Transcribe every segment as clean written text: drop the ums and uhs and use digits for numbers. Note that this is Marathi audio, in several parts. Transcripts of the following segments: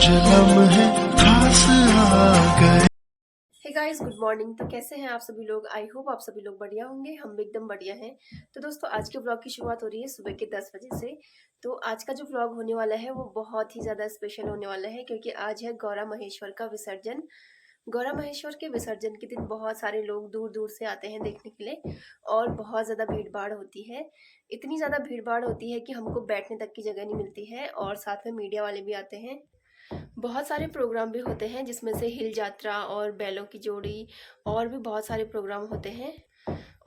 कुछ लम्हे खास आ गए। Hey guys, good morning. तो कैसे हैं आप सभी लोग? आई होप आप सभी लोग बढ़िया होंगे। हम भी एकदम बढ़िया हैं। तो दोस्तों, आज के व्लॉग की शुरुआत हो रही है सुबह के 10 बजे से। तो आज का जो व्लॉग होने वाला है वो बहुत ही ज़्यादा स्पेशल होने वाला है, क्योंकि आज है गौरा महेश्वर का विसर्जन। गौरा महेश्वर के विसर्जन के दिन बहुत सारे लोग दूर दूर से आते हैं देखने के लिए, और बहुत ज़्यादा भीड़ भाड़ होती है। इतनी ज़्यादा भीड़ भाड़ होती है कि हमको बैठने तक की जगह नहीं मिलती है, और साथ में मीडिया वाले भी आते हैं। बहुत सारे प्रोग्राम भी होते हैं, जिसमें से हिल यात्रा और बैलों की जोड़ी और भी बहुत सारे प्रोग्राम होते हैं।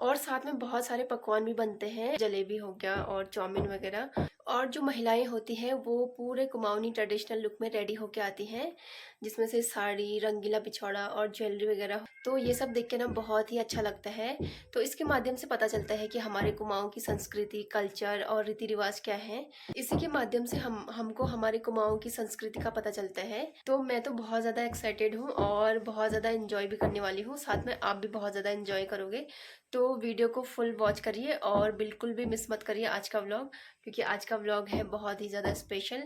और साथ में बहुत सारे पकवान भी बनते हैं, जलेबी हो गया और चाउमीन वगैरह। और जो महिलाएं होती हैं वो पूरे कुमाऊनी ट्रेडिशनल लुक में रेडी होके आती हैं, जिसमें से साड़ी, रंगीला पिछौड़ा और ज्वेलरी वगैरह। तो ये सब देख के ना बहुत ही अच्छा लगता है। तो इसके माध्यम से पता चलता है कि हमारे कुमाऊं की संस्कृति, कल्चर और रीति रिवाज क्या है। इसी के माध्यम से हमको हमारे कुमाऊं की संस्कृति का पता चलता है। तो मैं तो बहुत ज़्यादा एक्साइटेड हूँ और बहुत ज़्यादा इंजॉय भी करने वाली हूँ। साथ में आप भी बहुत ज़्यादा इंजॉय करोगे। तो वीडियो को फुल वॉच करिए और बिल्कुल भी मिस मत करिए आज का व्लॉग, क्योंकि आज का व्लॉग है बहुत ही ज़्यादा स्पेशल।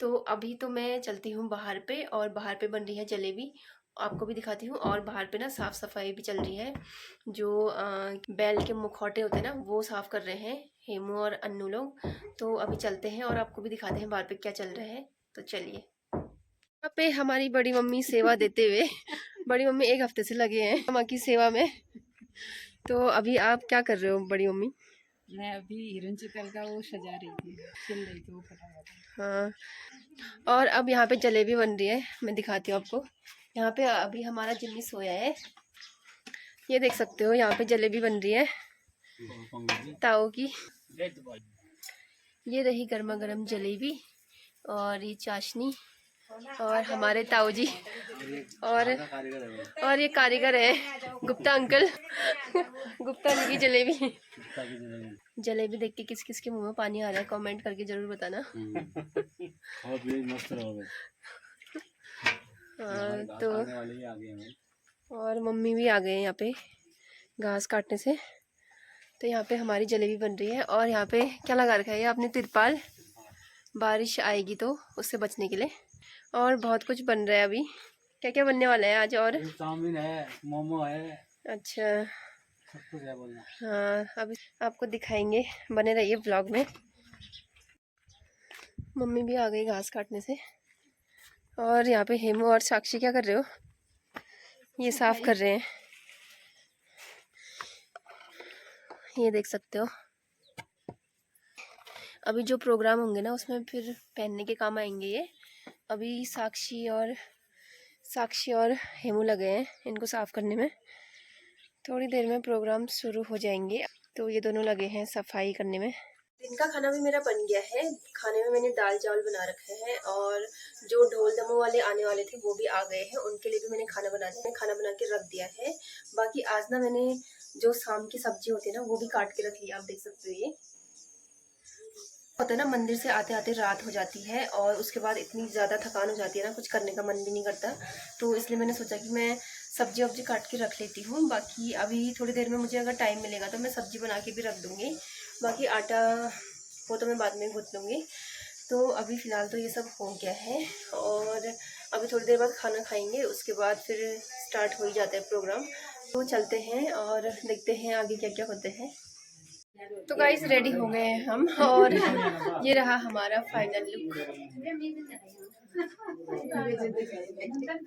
तो अभी तो मैं चलती हूँ बाहर पे, और बाहर पे बन रही है जलेबी, आपको भी दिखाती हूँ। और बाहर पे ना साफ़ सफाई भी चल रही है। जो बैल के मुखौटे होते हैं ना, वो साफ़ कर रहे हैं हेमू और अन्नू लोग। तो अभी चलते हैं और आपको भी दिखाते हैं बाहर पे क्या चल रहा है। तो चलिए। यहाँ पे हमारी बड़ी मम्मी सेवा देते हुए बड़ी मम्मी 1 हफ्ते से लगे हैं माँ की सेवा में। तो अभी आप क्या कर रहे हो बड़ी मम्मी? मैं अभी हिरन चिकल का वो सजा रही थी, सिल रही थी वो फटाफट। हाँ, और अब यहाँ पे जलेबी बन रही है, मैं दिखाती हूँ आपको। यहाँ पे अभी हमारा जिम्मी सोया है, ये देख सकते हो। यहाँ पे जलेबी बन रही है ताऊ की। ये रही गर्मा गर्म जलेबी, और ये चाशनी, और हमारे ताऊ जी, और ये कारीगर है गुप्ता अंकल गुप्ता अंकल की जलेबी। जलेबी देख के किस किस के मुंह में पानी आ रहा है, कमेंट करके जरूर बताना। हाँ, तो और मम्मी भी आ गए हैं यहाँ पे घास काटने से। तो यहाँ पे हमारी जलेबी बन रही है, और यहाँ पे क्या लगा रखा है ये आपने? तिरपाल, बारिश आएगी तो उससे बचने के लिए। और बहुत कुछ बन रहा है अभी। क्या क्या बनने वाला है आज? और चाउमीन है, मोमो है। अच्छा, सब कुछ है बोलना। हाँ, अभी आपको दिखाएंगे, बने रहिए ब्लॉग में। मम्मी भी आ गई घास काटने से। और यहाँ पे हेमू और साक्षी क्या कर रहे हो? ये साफ कर रहे हैं, ये देख सकते हो। अभी जो प्रोग्राम होंगे ना, उसमें फिर पहनने के काम आएंगे ये। अभी साक्षी और हेमू लगे हैं इनको साफ करने में। थोड़ी देर में प्रोग्राम शुरू हो जाएंगे। तो ये दोनों लगे हैं सफाई करने में। दिन का खाना भी मेरा बन गया है। खाने में मैंने दाल चावल बना रखे हैं, और जो ढोल दमों वाले आने वाले थे वो भी आ गए हैं, उनके लिए भी मैंने खाना बना के रख दिया है। बाकी आज ना मैंने जो शाम की सब्जी होती है ना, वो भी काट के रख लिया। आप देख सकते हो। ये होता है ना, मंदिर से आते आते रात हो जाती है, और उसके बाद इतनी ज़्यादा थकान हो जाती है ना, कुछ करने का मन भी नहीं करता। तो इसलिए मैंने सोचा कि मैं सब्जी वब्जी काट के रख लेती हूँ। बाकी अभी थोड़ी देर में मुझे अगर टाइम मिलेगा तो मैं सब्जी बना के भी रख दूँगी। बाकी आटा वो तो मैं बाद में गूँथ लूँगी। तो अभी फ़िलहाल तो ये सब हो गया है, और अभी थोड़ी देर बाद खाना खाएंगे, उसके बाद फिर स्टार्ट हो ही जाता है प्रोग्राम। तो चलते हैं और देखते हैं आगे क्या क्या होते हैं। तो गाइस, रेडी हो गए हैं हम, और ये रहा हमारा फाइनल लुक।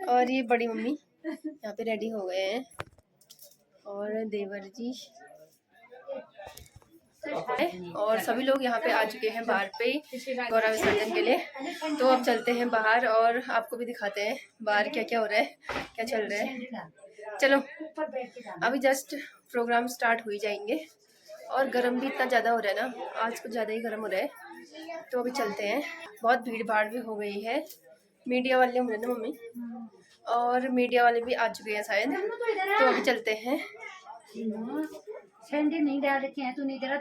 और ये बड़ी मम्मी यहाँ पे रेडी हो गए हैं, और देवर जी, और सभी लोग यहाँ पे आ चुके हैं बाहर पे गौरा विसर्जन के लिए। तो अब चलते हैं बाहर और आपको भी दिखाते हैं बाहर क्या क्या हो रहा है, क्या चल रहा है। चलो, अभी जस्ट प्रोग्राम स्टार्ट हो ही जाएंगे, और गर्म भी इतना ज़्यादा हो रहा है ना, आज कुछ ज़्यादा ही गर्म हो रहा है। तो अभी चलते हैं। बहुत भीड़ भाड़ भी हो गई है। मीडिया वाले होंगे ना मम्मी, और मीडिया वाले भी आ चुके हैं शायद। तो अभी चलते हैं। नहीं डाल रखे हैं, तू नहीं दे रहा।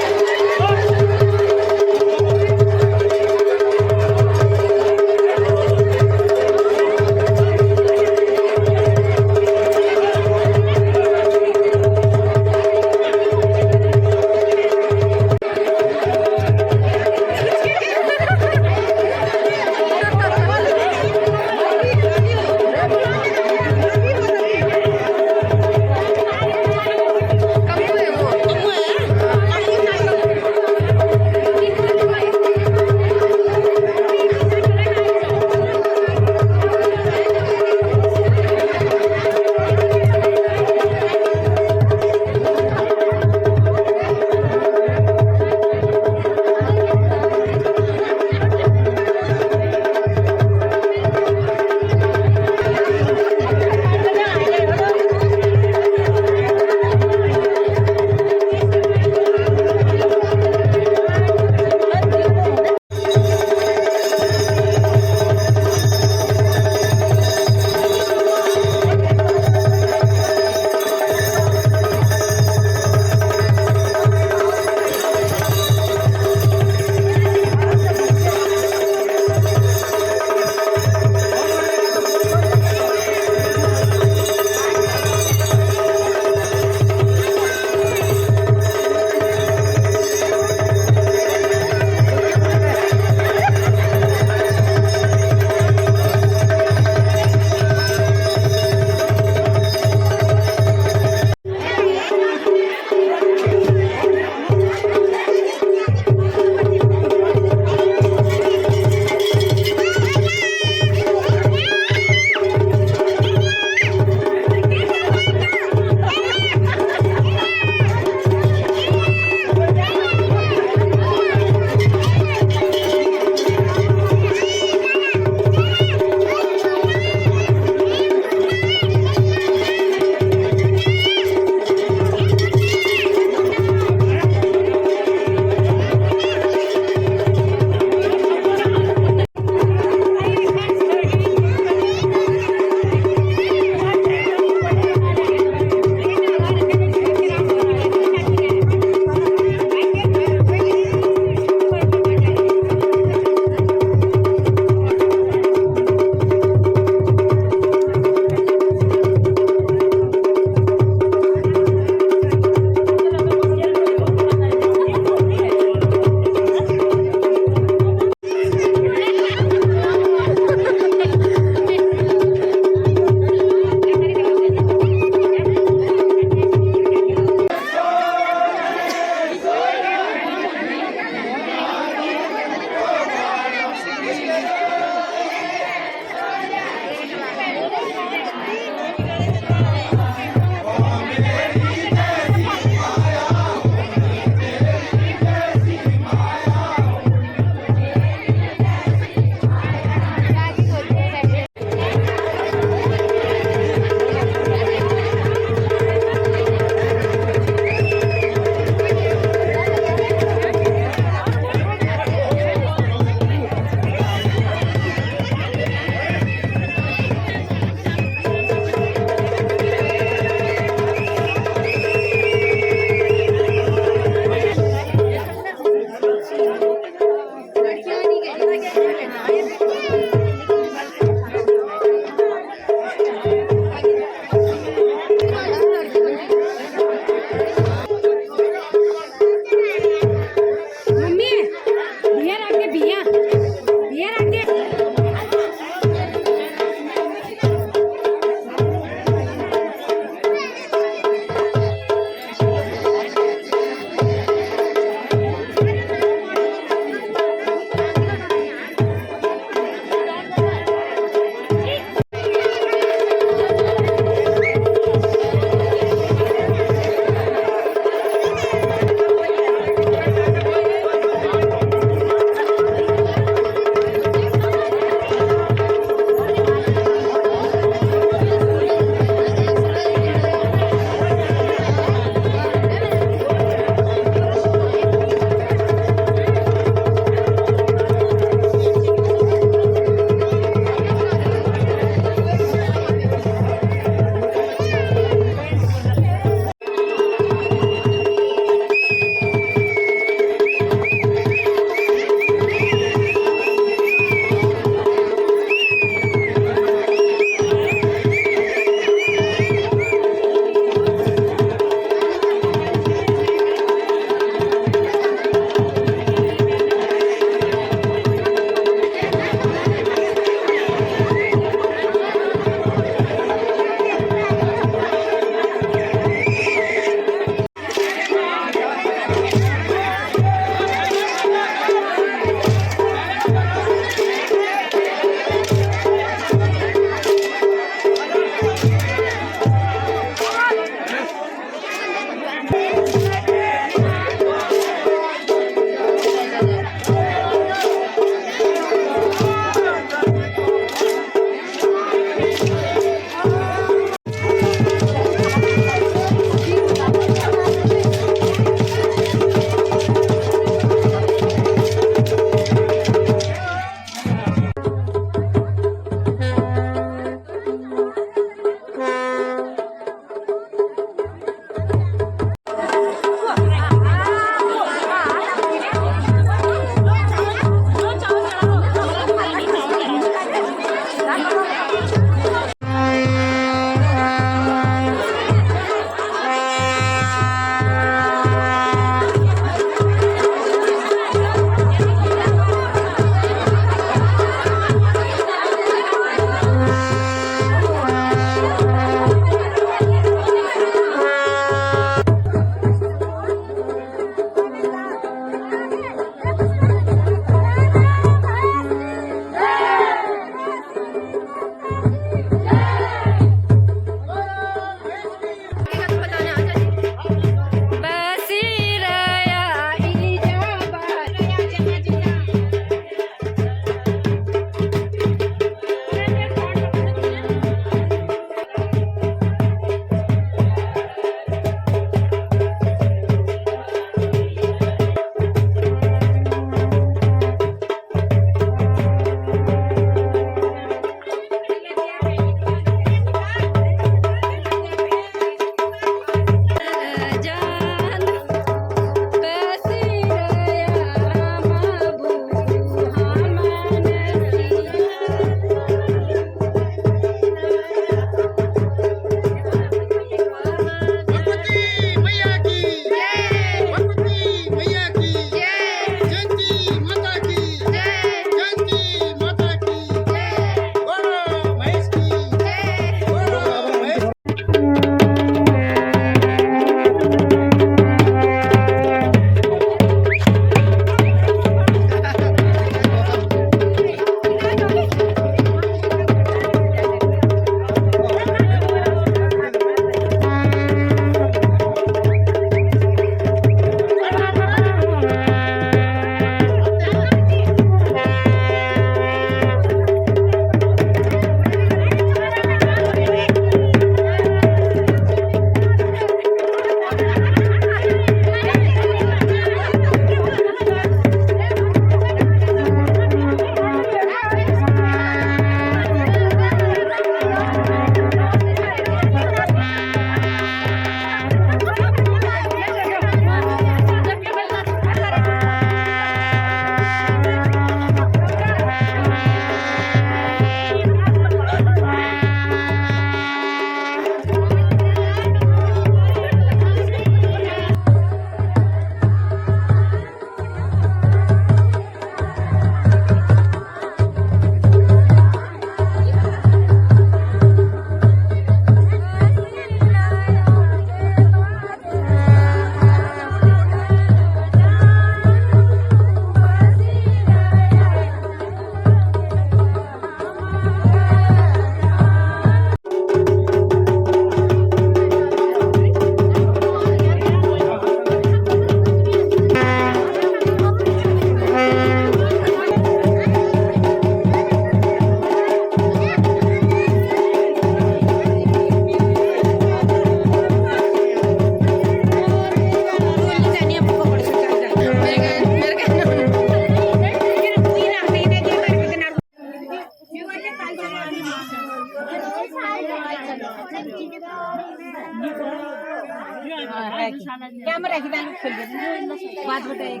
कैमरा की दाल खोल दे बात बताइए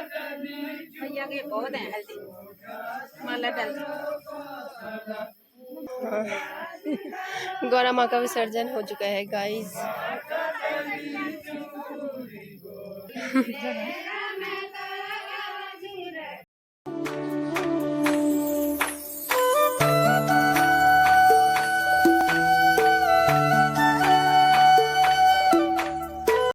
भैया के बहुत है हल्दी माला डाल गौरा माँ का विसर्जन हो चुका है गाइस।